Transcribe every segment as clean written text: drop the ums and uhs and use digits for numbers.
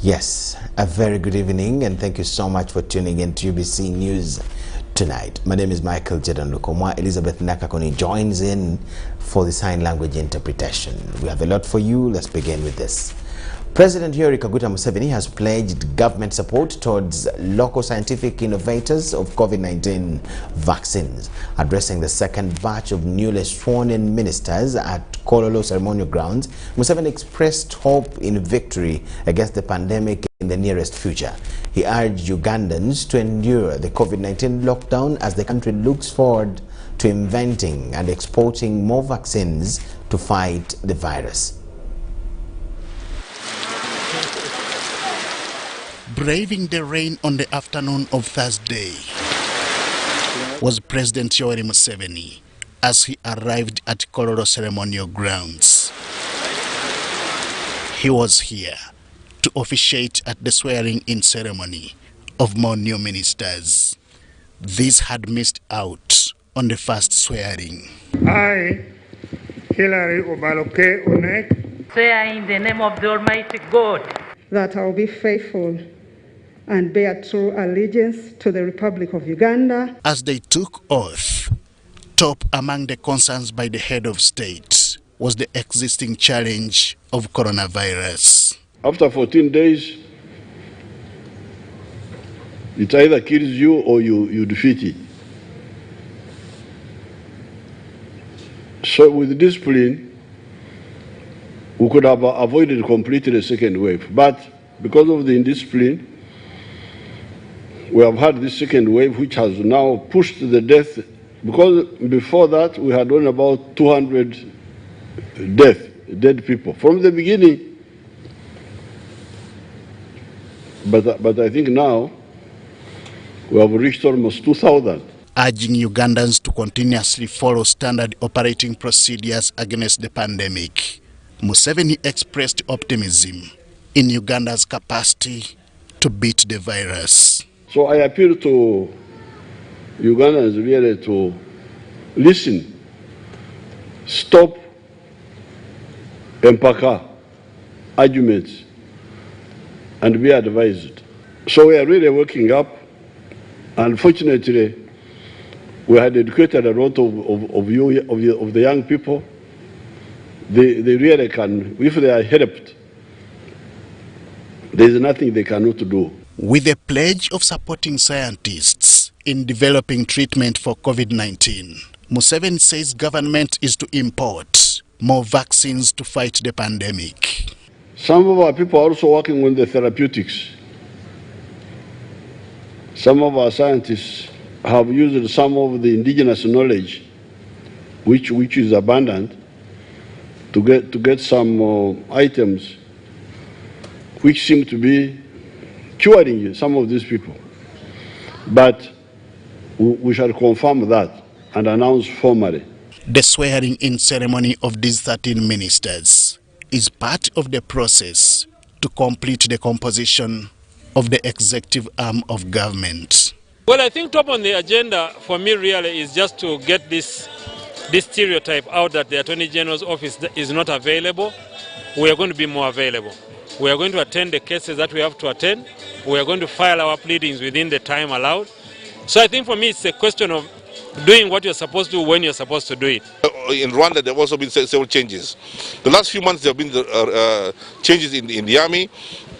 Yes, a very good evening and thank you so much for tuning in to UBC News tonight. My name is Michael Jordan Lukomwa. Elizabeth Nakakoni joins in for the sign language interpretation. We have a lot for you. Let's begin with this. President Yoweri Kaguta Museveni has pledged government support towards local scientific innovators of COVID-19 vaccines. Addressing the second batch of newly sworn-in ministers at Kololo ceremonial grounds, Museveni expressed hope in victory against the pandemic in the nearest future. He urged Ugandans to endure the COVID-19 lockdown as the country looks forward to inventing and exporting more vaccines to fight the virus. Braving the rain on the afternoon of Thursday was President Yoweri Museveni as he arrived at Kololo ceremonial grounds. He was here to officiate at the swearing-in ceremony of more new ministers. These had missed out on the first swearing. I, Hilary Obaloke Onek, swear in the name of the Almighty God that I will be faithful and bear true allegiance to the Republic of Uganda. As they took oath, top among the concerns by the head of state was the existing challenge of coronavirus. After 14 days, it either kills you or you defeat it. So with discipline, we could have avoided completely the second wave. But because of the indiscipline, we have had this second wave, which has now pushed the death, because before that we had only about 200 dead people from the beginning. But I think now we have reached almost 2,000. Urging Ugandans to continuously follow standard operating procedures against the pandemic, Museveni expressed optimism in Uganda's capacity to beat the virus. So I appeal to Ugandans really to listen, stop empaka arguments, and be advised. So we are really waking up. Unfortunately, we had educated a lot of the young people. They really can, if they are helped, there is nothing they cannot do. With a pledge of supporting scientists in developing treatment for COVID-19, Museveni says government is to import more vaccines to fight the pandemic. Some of our people are also working on the therapeutics. Some of our scientists have used some of the indigenous knowledge, which is abundant, to get some items which seem to be curing some of these people. But we shall confirm that and announce formally. The swearing-in ceremony of these 13 ministers is part of the process to complete the composition of the executive arm of government. Well, I think top on the agenda for me really is just to get this stereotype out that the Attorney General's office is not available. We are going to be more available. We are going to attend the cases that we have to attend. We are going to file our pleadings within the time allowed. So I think for me it's a question of doing what you're supposed to do when you're supposed to do it. In Rwanda there have also been several changes. The last few months there have been changes in the army.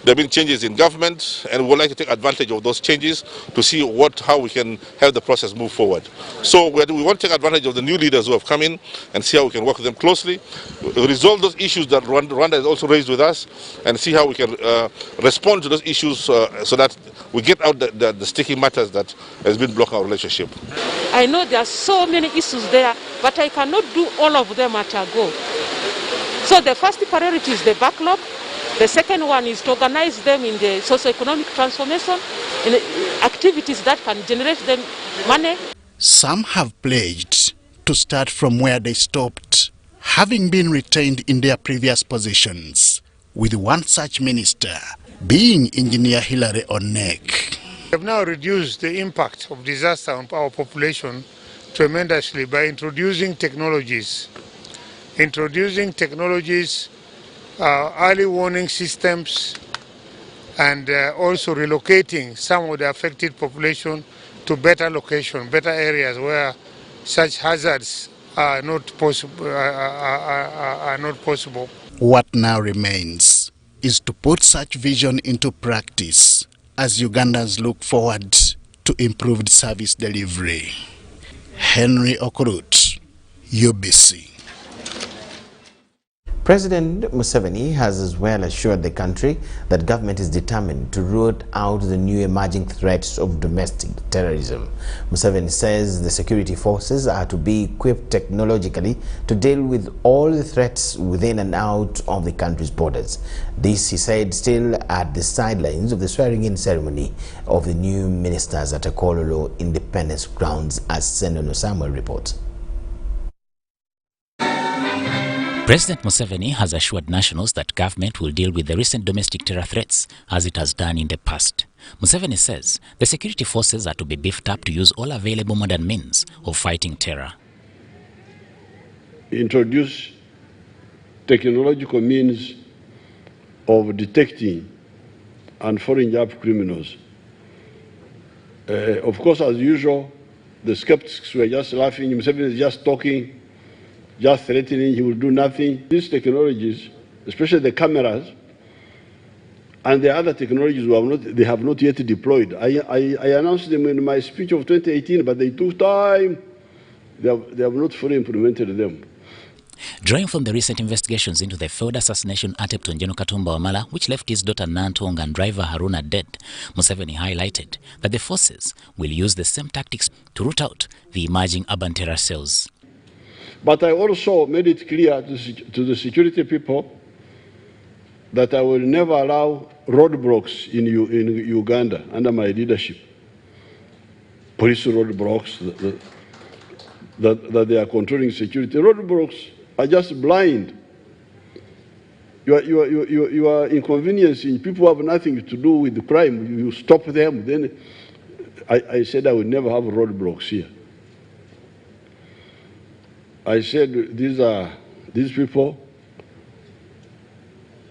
There have been changes in government, and we would like to take advantage of those changes to see how we can help the process move forward. So we want to take advantage of the new leaders who have come in and see how we can work with them closely, resolve those issues that Rwanda has also raised with us, and see how we can respond to those issues so that we get out the sticky matters that has been blocking our relationship. I know there are so many issues there, but I cannot do all of them at a go. So the first priority is the backlog. The second one is to organize them in the socio-economic transformation, in activities that can generate them money. Some have pledged to start from where they stopped, having been retained in their previous positions, with one such minister being Engineer Hilary Onek. We have now reduced the impact of disaster on our population tremendously by introducing technologies. Early warning systems, and also relocating some of the affected population to better location, better areas where such hazards are not possible. What now remains is to put such vision into practice as Ugandans look forward to improved service delivery. Henry Okurut, UBC. President Museveni has as well assured the country that government is determined to root out the new emerging threats of domestic terrorism. Museveni says the security forces are to be equipped technologically to deal with all the threats within and out of the country's borders. This, he said, still at the sidelines of the swearing-in ceremony of the new ministers at Akololo Independence Grounds, as Senono Samuel reports. President Museveni has assured nationals that government will deal with the recent domestic terror threats as it has done in the past. Museveni says the security forces are to be beefed up to use all available modern means of fighting terror. Introduce technological means of detecting and following up criminals. Of course, as usual, the skeptics were just laughing. Museveni is just talking, just threatening, he will do nothing. These technologies, especially the cameras and the other technologies, they have not yet deployed. I announced them in my speech of 2018, but they took time. They have not fully implemented them. Drawing from the recent investigations into the failed assassination attempt on General Katumba Wamala, which left his daughter Nantong and driver Haruna dead, Museveni highlighted that the forces will use the same tactics to root out the emerging urban terror cells. But I also made it clear to the security people that I will never allow roadblocks in Uganda under my leadership. Police roadblocks that they are controlling security. Roadblocks are just blind. You are inconveniencing people who have nothing to do with the crime. You stop them. Then I said I would never have roadblocks here. I said these people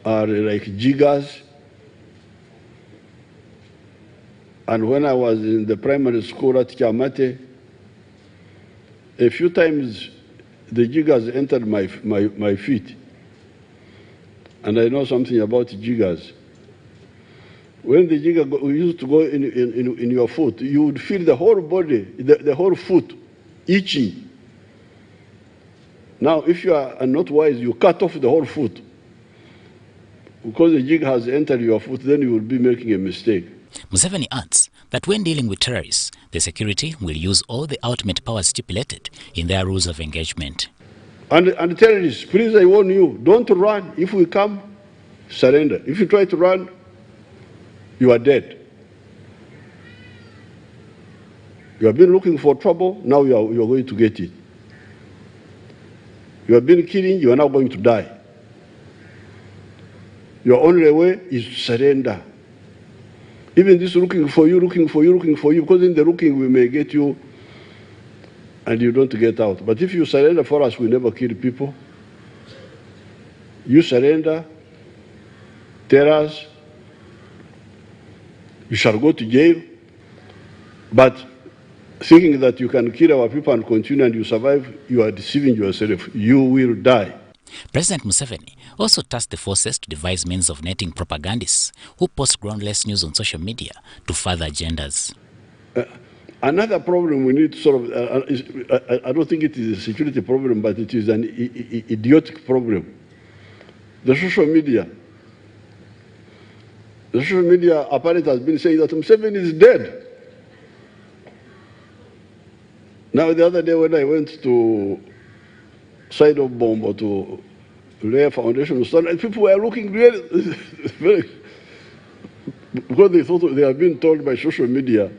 are like jiggers. And when I was in the primary school at Kiamate, a few times the jiggers entered my feet. And I know something about jiggers. When the jigger used to go in your foot, you would feel the whole body, the whole foot itching. Now, if you are not wise, you cut off the whole foot. Because the jig has entered your foot, then you will be making a mistake. Museveni adds that when dealing with terrorists, the security will use all the ultimate powers stipulated in their rules of engagement. And terrorists, please, I warn you, don't run. If we come, surrender. If you try to run, you are dead. You have been looking for trouble, now you are going to get it. You have been killing, you are now going to die. Your only way is to surrender. Even this looking for you, because in the looking we may get you and you don't get out. But if you surrender for us, we never kill people. You surrender, tell us, you shall go to jail, but thinking that you can kill our people and continue and you survive, you are deceiving yourself. You will die. President Museveni also tasked the forces to devise means of netting propagandists who post groundless news on social media to further agendas. Another problem we need to solve, I don't think it is a security problem, but it is an idiotic problem. The social media. The social media apparently has been saying that Museveni is dead. Now, the other day when I went to side of bomb or to lay foundation, people were looking really very, because they thought they have been told by social media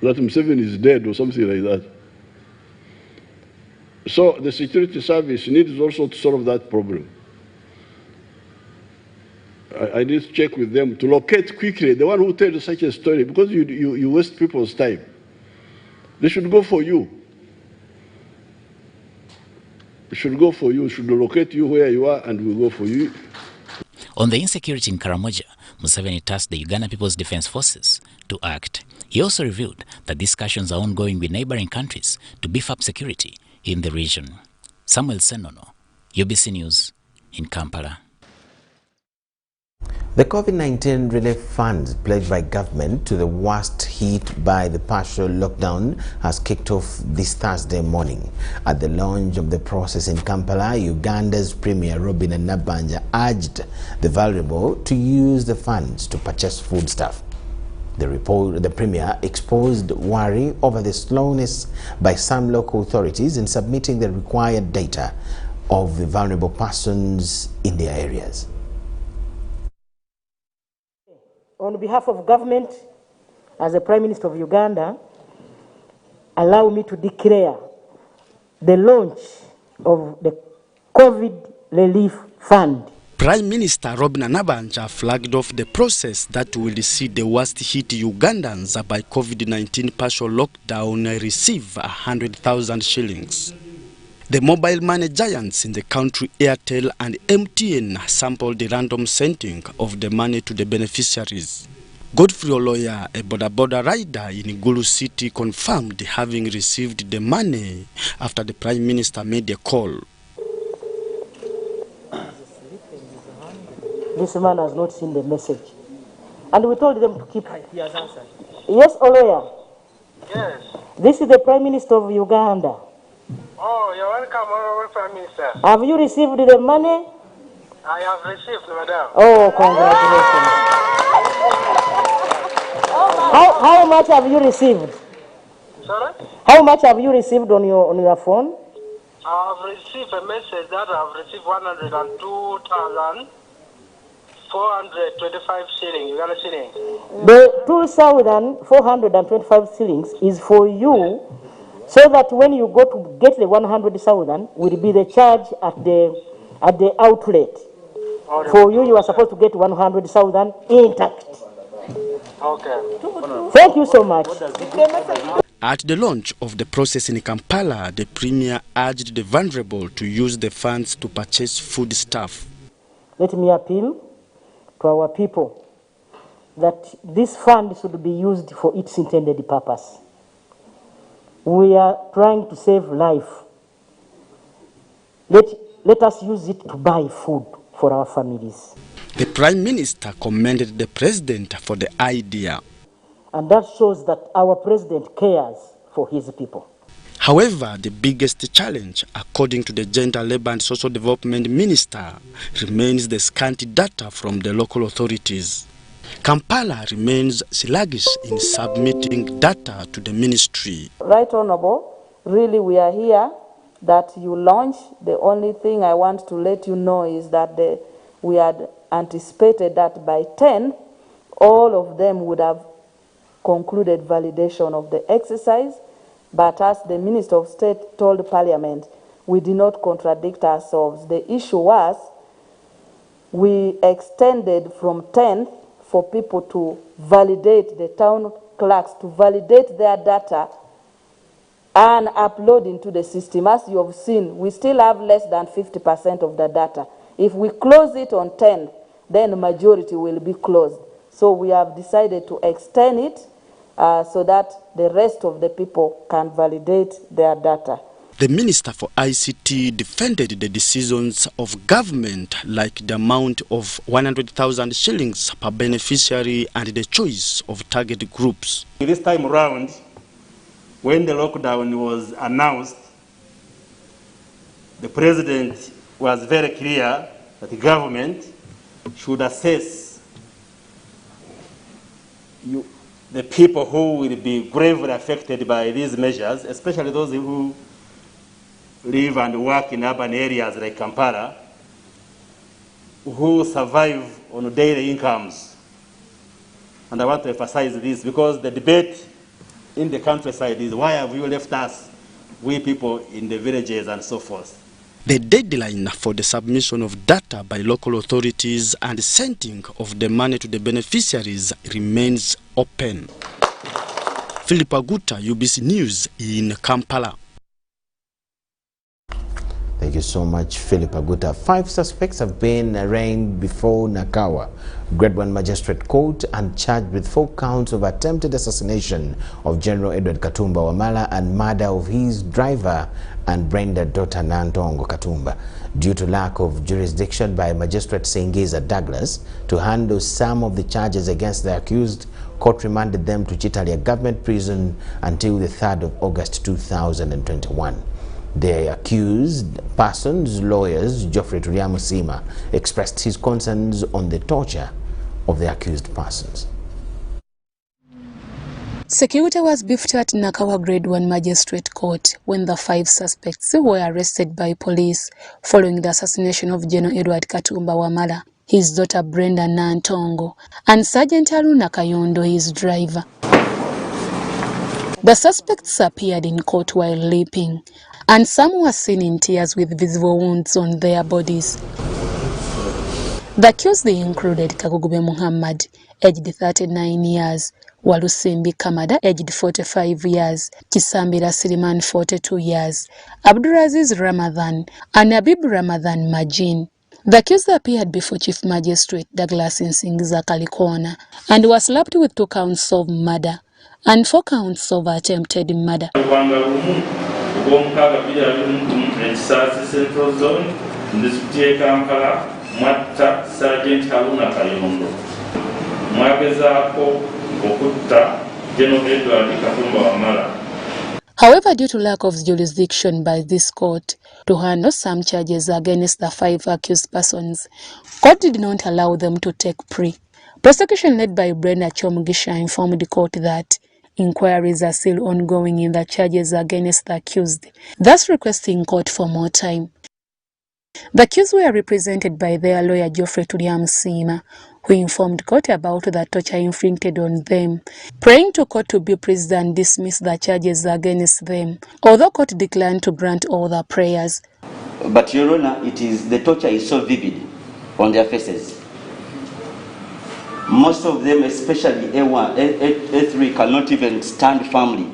that Museveni is dead or something like that. So the security service needs also to solve that problem. I need to check with them to locate quickly the one who tells such a story, because you waste people's time. They should go for you. They should go for you, should locate you where you are, and we'll go for you. On the insecurity in Karamoja, Museveni tasked the Uganda People's Defence Forces to act. He also revealed that discussions are ongoing with neighboring countries to beef up security in the region. Samuel Senono, UBC News in Kampala. The COVID-19 relief funds pledged by government to the worst hit by the partial lockdown has kicked off this Thursday morning. At the launch of the process in Kampala, Uganda's Premier Robin Nabanja urged the vulnerable to use the funds to purchase foodstuff. The Premier exposed worry over the slowness by some local authorities in submitting the required data of the vulnerable persons in their areas. On behalf of government, as the Prime Minister of Uganda, allow me to declare the launch of the COVID Relief Fund. Prime Minister Robin Nabanja flagged off the process that will see the worst hit Ugandans by COVID-19 partial lockdown receive 100,000 shillings. The mobile money giants in the country, Airtel and MTN, sampled the random sending of the money to the beneficiaries. Godfrey Oloya, a boda rider in Gulu City, confirmed having received the money after the Prime Minister made a call. This man has not seen the message. And we told them to keep... He has answered. Yes, Oloya? Yes. This is the Prime Minister of Uganda. Oh, you're welcome, Honorable Prime Minister. Have you received the money? I have received, madam. Oh, congratulations. How much have you received? Sorry? How much have you received on your phone? I have received a message that I have received 102,425 shillings, Uganda shillings. The 2,425 shillings is for you, so that when you go to get the 100,000 will be the charge at the outlet. For you are supposed to get 100,000 intact. Okay. Thank you so much. At the launch of the process in Kampala, the Premier urged the vulnerable to use the funds to purchase foodstuff. Let me appeal to our people that this fund should be used for its intended purpose. We are trying to save life. Let us use it to buy food for our families. The Prime Minister commended the President for the idea. And that shows that our President cares for his people. However, the biggest challenge, according to the Gender, Labour and Social Development Minister, remains the scanty data from the local authorities. Kampala remains sluggish in submitting data to the ministry. Right Honorable, really we are here that you launch. The only thing I want to let you know is that we had anticipated that by 10, all of them would have concluded validation of the exercise, but as the Minister of State told Parliament, we did not contradict ourselves. The issue was we extended from 10 for people to validate, the town clerks to validate their data and upload into the system. As you have seen, we still have less than 50% of the data. If we close it on 10, then the majority will be closed. So we have decided to extend it so that the rest of the people can validate their data. The Minister for ICT defended the decisions of government, like the amount of 100,000 shillings per beneficiary and the choice of target groups. This time around, when the lockdown was announced, the President was very clear that the government should assess the people who will be gravely affected by these measures, especially those who live and work in urban areas like Kampala, who survive on daily incomes. And I want to emphasize this because the debate in the countryside is why have you left us, we people in the villages and so forth. The deadline for the submission of data by local authorities and sending of the money to the beneficiaries remains open. Philip Aguta, UBC News in Kampala. Thank you so much, Philip Aguta. 5 suspects have been arraigned before Nakawa Grade 1 Magistrate Court and charged with 4 counts of attempted assassination of General Edward Katumba Wamala and murder of his driver and Brenda daughter Nantongo Katumba. Due to lack of jurisdiction by Magistrate Singiza Douglas to handle some of the charges against the accused, court remanded them to Chitalia Government Prison until the 3rd of August 2021. The accused person's lawyers, Geoffrey Turiamusima, expressed his concerns on the torture of the accused persons. Security was beefed at Nakawa Grade 1 Magistrate Court when the 5 suspects were arrested by police following the assassination of General Edward Katumba Wamala, his daughter Brenda Nantongo, and Sergeant Aruna Kayondo, his driver. The suspects appeared in court while leaping, and some were seen in tears with visible wounds on their bodies. The accused included Kagugube Muhammad, aged 39 years, Walusimbi Kamada, aged 45 years, Kisambira Siliman, 42 years, Abdulaziz Ramadan, and Abib Ramadan Majin. The accused appeared before Chief Magistrate Douglas Nsingiza Kalikona and was slapped with 2 counts of murder and 4 counts of attempted murder. However, due to lack of jurisdiction by this court to handle some charges against the 5 accused persons, court did not allow them to take plea. Prosecution led by Brenda Chomugisha informed the court that inquiries are still ongoing in the charges against the accused, thus requesting court for more time. The accused were represented by their lawyer Geoffrey Turiamusima, who informed court about the torture inflicted on them, praying to court to be pleased and dismiss the charges against them, although court declined to grant all the prayers. But Your Honor, the torture is so vivid on their faces. Most of them, especially A1, A3, cannot even stand firmly.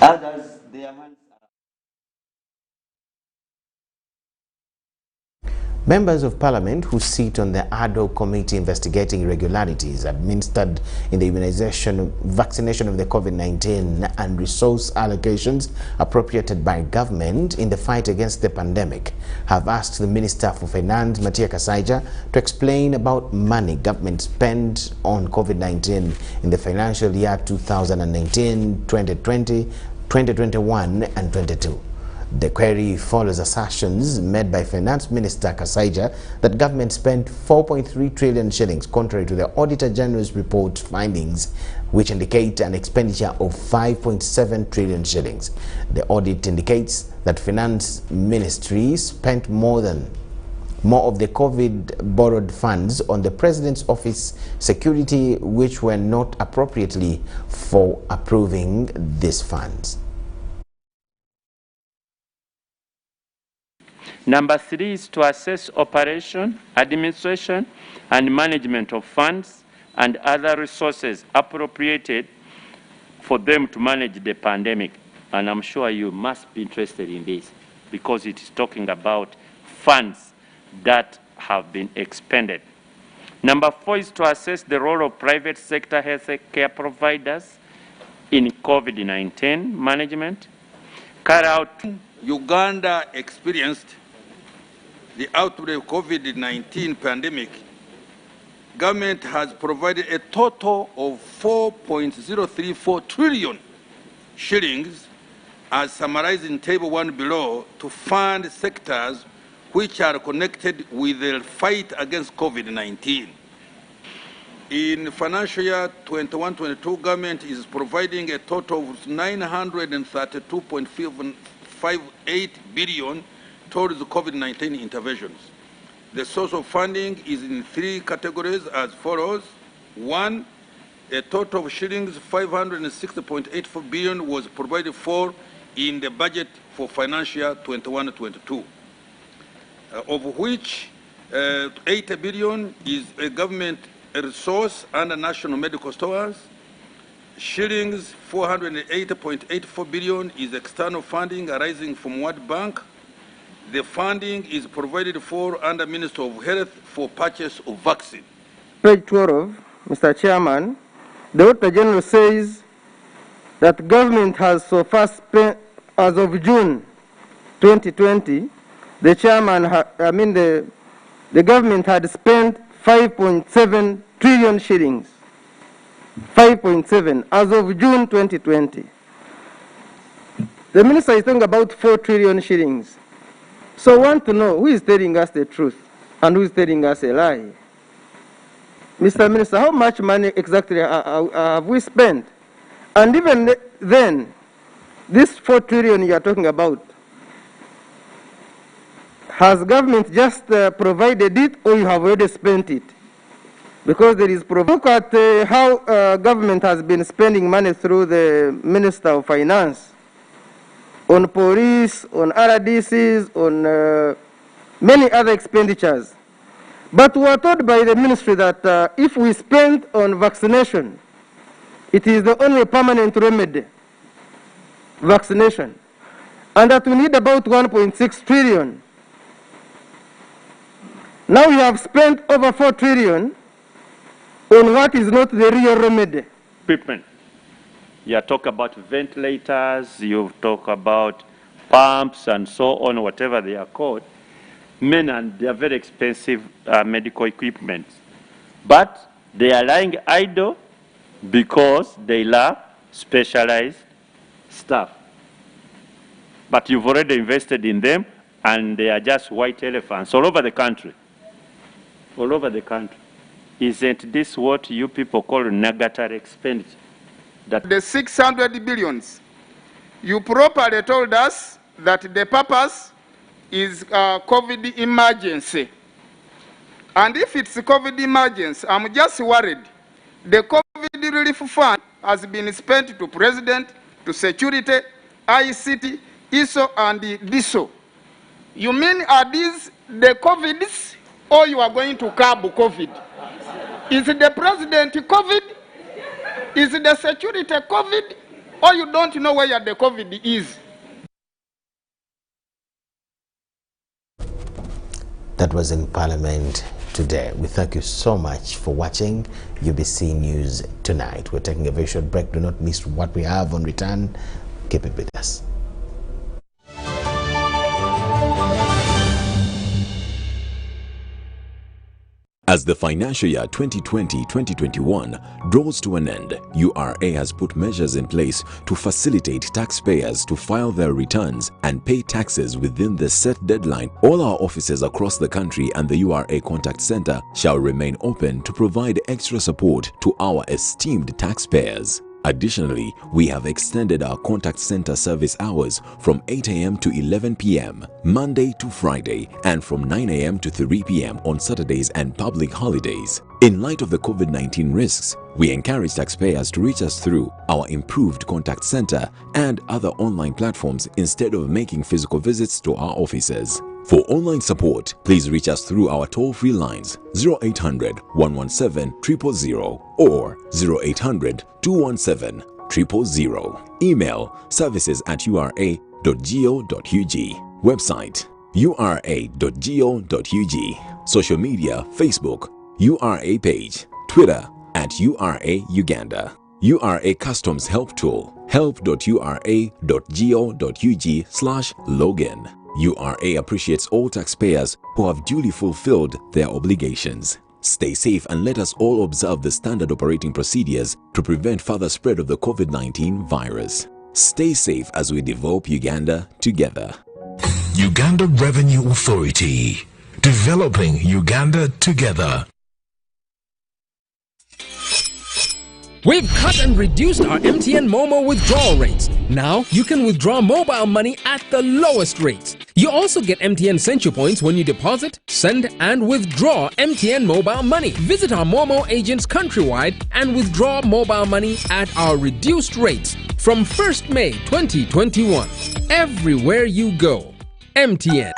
Others, their hands are... Members of Parliament who sit on the ad hoc committee investigating irregularities administered in the vaccination of the COVID-19 and resource allocations appropriated by government in the fight against the pandemic have asked the Minister for Finance, Matia Kasaija, to explain about money government spent on COVID-19 in the financial year 2019, 2020, 2021 and 22. The query follows assertions made by Finance Minister Kasaija that government spent 4.3 trillion shillings contrary to the Auditor General's report findings, which indicate an expenditure of 5.7 trillion shillings. The audit indicates that Finance Ministry spent more of the COVID borrowed funds on the President's Office security, which were not appropriately for approving these funds. Number 3 is to assess operation, administration, and management of funds and other resources appropriated for them to manage the pandemic. And I'm sure you must be interested in this because it is talking about funds that have been expended. Number 4 is to assess the role of private sector health care providers in COVID-19 management. Carry out. Uganda experienced the outbreak of COVID-19 pandemic. Government has provided a total of 4.034 trillion shillings, as summarized in Table 1 below, to fund sectors which are connected with the fight against COVID-19. In financial year 21-22, government is providing a total of 932.58 billion towards the COVID-19 interventions. The source of funding is in 3 categories as follows. 1, a total of shillings 560.84 billion was provided for in the budget for financial year 21-22, of which 80 billion is a government resource under national medical stores, shillings 408.84 billion is external funding arising from World Bank. The funding is provided for under Ministry of Health for purchase of vaccine. Page 12, Mr. Chairman, the Auditor General says that government has so far spent, as of June 2020, the chairman, the government had spent 5.7 trillion shillings. 5.7 as of June 2020. The minister is talking about 4 trillion shillings. So I want to know who is telling us the truth and who is telling us a lie. Mr. Minister, how much money exactly have we spent? And even then, this 4 trillion you are talking about, has government just provided it or you have already spent it? Because there is look at how government has been spending money through the Minister of Finance on police, on RDCs, on many other expenditures. But we are told by the ministry that if we spend on vaccination, it is the only permanent remedy, vaccination, and that we need about 1.6 trillion. Now we have spent over 4 trillion on what is not the real remedy. Equipment. You talk about ventilators, you talk about pumps and so on, whatever they are called. And they are very expensive medical equipment. But they are lying idle because they lack specialized staff. But you've already invested in them and they are just white elephants all over the country. All over the country. Isn't this what you people call negative expenditure? That the 600 billions, you properly told us that the purpose is COVID emergency. And if it's a COVID emergency, I'm just worried. The COVID relief fund has been spent to president, to security, ICT, ISO, and DISO. You mean are these the COVIDs or you are going to curb COVID? Is the president COVID? Is the security COVID? Or you don't know where the COVID is? That was in Parliament today. We thank you so much for watching UBC News Tonight. We're taking a very short break. Do not miss what we have on return. Keep it with us. As the financial year 2020-2021 draws to an end, URA has put measures in place to facilitate taxpayers to file their returns and pay taxes within the set deadline. All our offices across the country and the URA Contact Center shall remain open to provide extra support to our esteemed taxpayers. Additionally, we have extended our contact center service hours from 8 a.m. to 11 p.m. Monday to Friday and from 9 a.m. to 3 p.m. on Saturdays and public holidays. In light of the COVID-19 risks, we encourage taxpayers to reach us through our improved contact center and other online platforms instead of making physical visits to our offices. For online support, please reach us through our toll-free lines 0800 117 000 or 0800 217 000. Email services@ura.go.ug. Website ura.go.ug. Social media: Facebook, URA page, Twitter @URA Uganda. URA Customs Help Tool, help.ura.go.ug/login. URA appreciates all taxpayers who have duly fulfilled their obligations. Stay safe and let us all observe the standard operating procedures to prevent further spread of the COVID-19 virus. Stay safe as we develop Uganda together. Uganda Revenue Authority, developing Uganda together. We've cut and reduced our MTN Momo withdrawal rates. Now you can withdraw mobile money at the lowest rates. You also get MTN Central Points when you deposit, send, and withdraw MTN mobile money. Visit our Momo agents countrywide and withdraw mobile money at our reduced rates from 1st May 2021. Everywhere you go, MTN.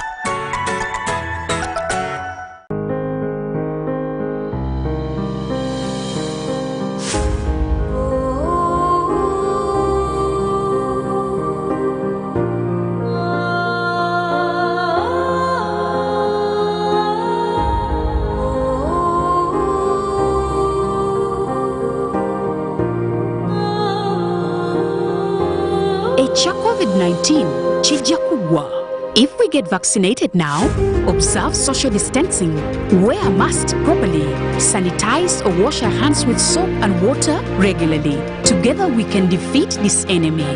COVID-19 chijja kugwa. If we get vaccinated now, observe social distancing, wear a mask properly, sanitize or wash our hands with soap and water regularly. Together we can defeat this enemy.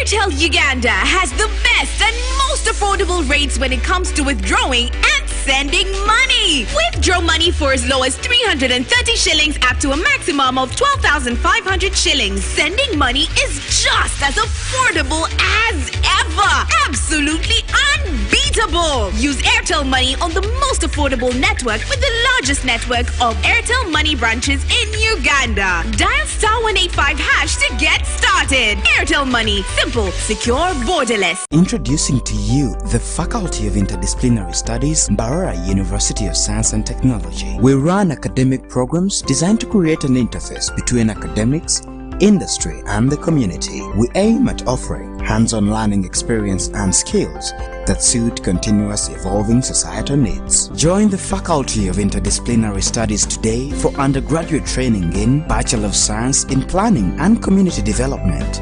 Airtel Uganda has the best and most affordable rates when it comes to withdrawing and sending money. Withdraw money for as low as 330 shillings up to a maximum of 12,500 shillings. Sending money is just as affordable as ever. Absolutely unbeatable. Use Airtel Money on the most affordable network with the largest network of Airtel Money branches in Uganda. Dial *185# to get started. Airtel Money. Simple, secure, borderless. Introducing to you the Faculty of Interdisciplinary Studies, Mbarara University of Science and Technology. We run academic programs designed to create an interface between academics, industry, and the community. We aim at offering hands-on learning experience and skills that suit continuous evolving societal needs. Join the Faculty of Interdisciplinary Studies today for undergraduate training in Bachelor of Science in Planning and Community Development,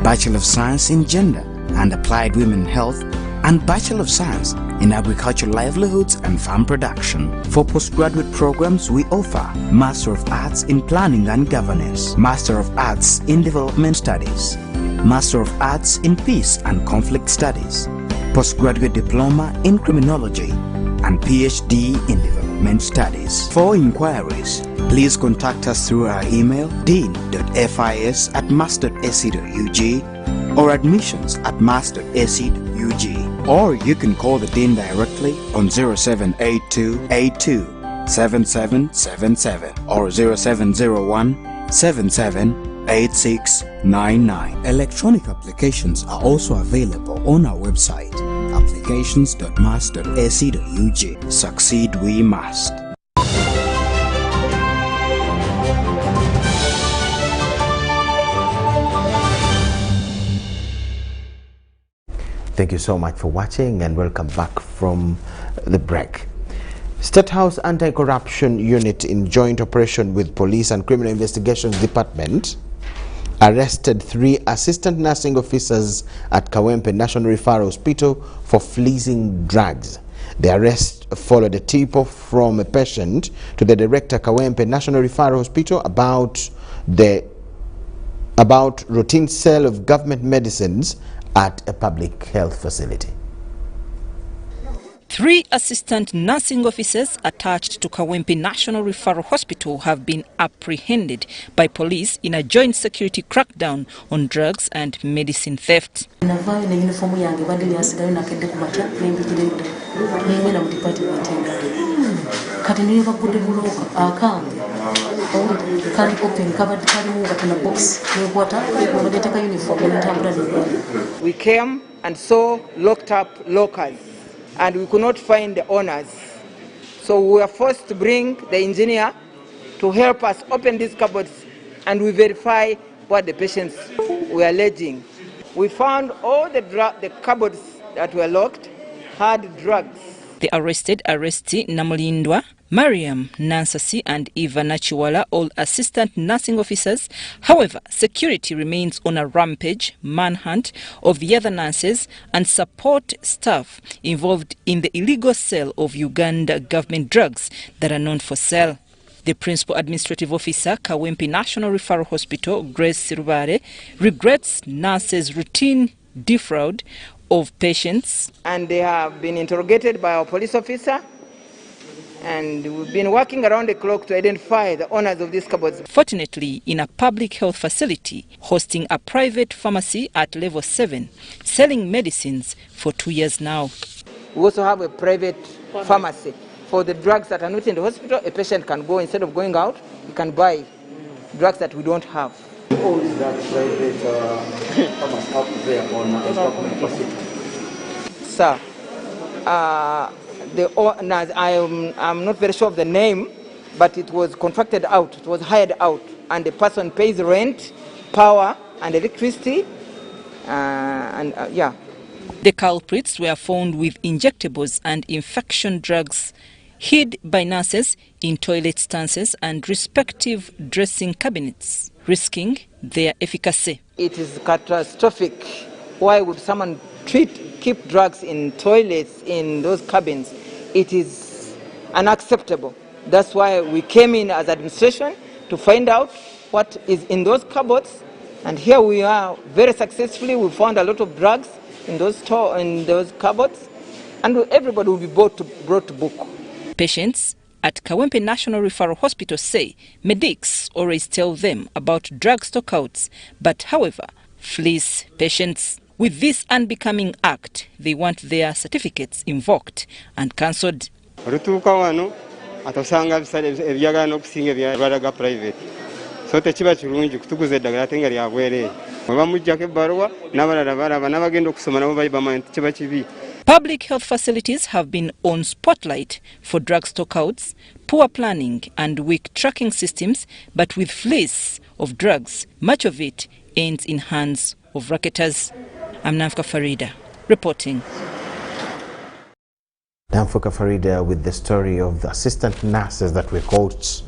Bachelor of Science in Gender and Applied Women Health, and Bachelor of Science in Agricultural Livelihoods and Farm Production. For postgraduate programs, we offer Master of Arts in Planning and Governance, Master of Arts in Development Studies, Master of Arts in Peace and Conflict Studies, Postgraduate Diploma in Criminology, and PhD in Development Studies. For inquiries, please contact us through our email dean.fis@mass.ac.ug or admissions@mass.ac.ug, or you can call the Dean directly on 0782827777 or 0701778699. Electronic applications are also available on our website, applications.mass.ac.ug. Succeed we must. Thank you so much for watching and welcome back from the break. State House Anti-Corruption Unit in joint operation with Police and Criminal Investigations Department arrested 3 assistant nursing officers at Kawempe National Referral Hospital for fleecing drugs. The arrest followed a tip-off from a patient to the director Kawempe National Referral Hospital about routine sale of government medicines at a public health facility. 3 assistant nursing officers attached to Kawempe National Referral Hospital have been apprehended by police in a joint security crackdown on drugs and medicine theft. We came and saw locked up lockers, and we could not find the owners. So we were forced to bring the engineer to help us open these cupboards, and we verify what the patients were alleging. We found all the cupboards that were locked had drugs. The arrestee Namulindwa, Mariam, Nansasi and Eva Nachiwala, all assistant nursing officers. However, security remains on a rampage manhunt of the other nurses and support staff involved in the illegal sale of Uganda government drugs that are known for sale. The Principal Administrative Officer, Kawempe National Referral Hospital, Grace Sirubare, regrets nurses' routine defraud of patients. And they have been interrogated by our police officer, and we've been working around the clock to identify the owners of these cupboards. Fortunately, in a public health facility hosting a private pharmacy at level 7, selling medicines for 2 years now. We also have a private pharmacy. For the drugs that are not in the hospital, a patient can go, instead of going out, he can buy drugs that we don't have. Who owns that private pharmacy up there on government facility? Sir, the owners, I'm not very sure of the name, but it was contracted out, it was hired out, and the person pays rent, power, and electricity Yeah. The culprits were found with injectables and infection drugs hid by nurses in toilet stances and respective dressing cabinets, risking their efficacy. It is catastrophic. Why would someone keep drugs in toilets, in those cabins? It is unacceptable. That's why we came in as administration to find out what is in those cupboards. And here we are very successfully. We found a lot of drugs in those cupboards. And everybody will be brought to book. Patients at Kawempe National Referral Hospital say medics always tell them about drug stockouts, but however, fleece patients. With this unbecoming act, they want their certificates invoked and cancelled. So techiba kirungi kutukuza eddagala ate nga lyabwerere oba mujjako ebbaluwa n'abalala balaba n'abagenda okusoma nabo bayibamanyi tekiba kibi. Public health facilities have been on spotlight for drug stockouts, poor planning and weak tracking systems, but with fleece of drugs, much of it ends in hands of racketeers. I'm Namfuka Farida, reporting. Namfuka Farida with the story of the assistant nurses that were caught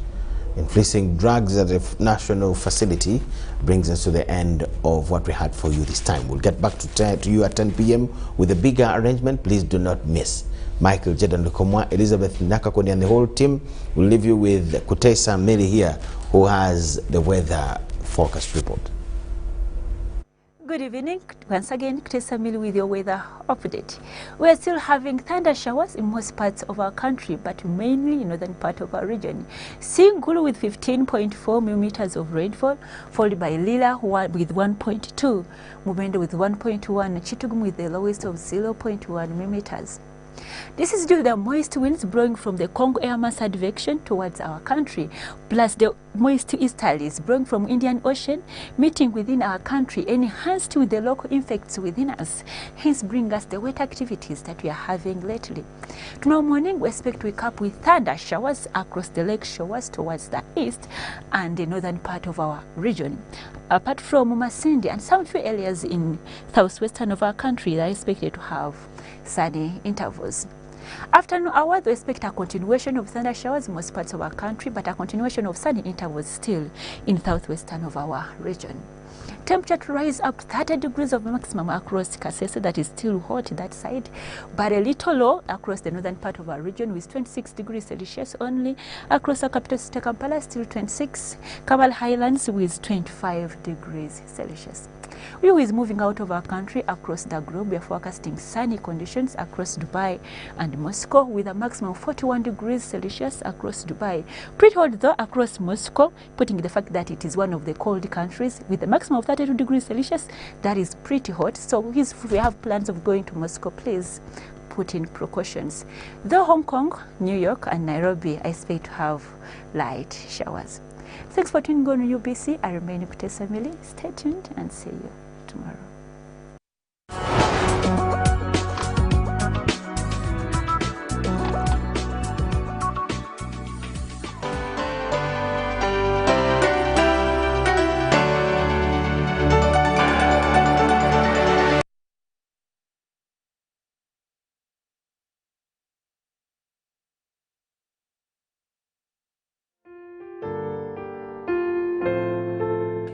in fleecing drugs at a national facility. Brings us to the end of what we had for you this time. We'll get back to you at 10 p.m. with a bigger arrangement. Please do not miss. Michael Jordan Lukomwa, Elizabeth Nakakoni and the whole team will leave you with Kutesa Meli here, who has the weather forecast report. Good evening. Once again, Kutesa Mili with your weather update. We are still having thunder showers in most parts of our country, but mainly in northern part of our region. Singulu with 15.4 millimeters of rainfall, followed by Lila with 1.2, Mubende with 1.1, Chitugum with the lowest of 0.1 millimeters. This is due to the moist winds blowing from the Congo Air Mass advection towards our country, plus the moist easterlies blowing from Indian Ocean, meeting within our country, enhanced with the local effects within us, hence bring us the wet activities that we are having lately. Tomorrow morning, we expect to wake up with thunder showers across the lake shores towards the east and the northern part of our region. Apart from Masindi and some few areas in southwestern of our country, they are expected to have sunny intervals. Afternoon hours, we expect a continuation of thunder showers in most parts of our country, but a continuation of sunny intervals still in southwestern of our region. Temperature to rise up 30 degrees of maximum across Kasese, that is still hot that side, but a little low across the northern part of our region with 26 degrees Celsius only. Across our capital city Kampala, still 26. Kabale Highlands with 25 degrees Celsius. We is moving out of our country across the globe. We are forecasting sunny conditions across Dubai and Moscow with a maximum of 41 degrees Celsius across Dubai. Pretty hot though across Moscow, putting the fact that it is one of the cold countries with a maximum of 32 degrees Celsius. That is pretty hot. So if we have plans of going to Moscow, please put in precautions. Though Hong Kong, New York and Nairobi, I expect to have light showers. Thanks for tuning on to UBC. I remain Kutesa Mili. Stay tuned and see you tomorrow.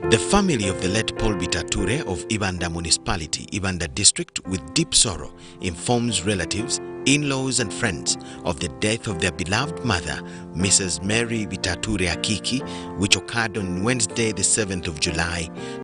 The family of the late Paul Bitature of Uganda Municipality, Uganda District, with deep sorrow, informs relatives, in-laws and friends of the death of their beloved mother, Mrs. Mary Bitature Akiki, which occurred on Wednesday, the 7th of July,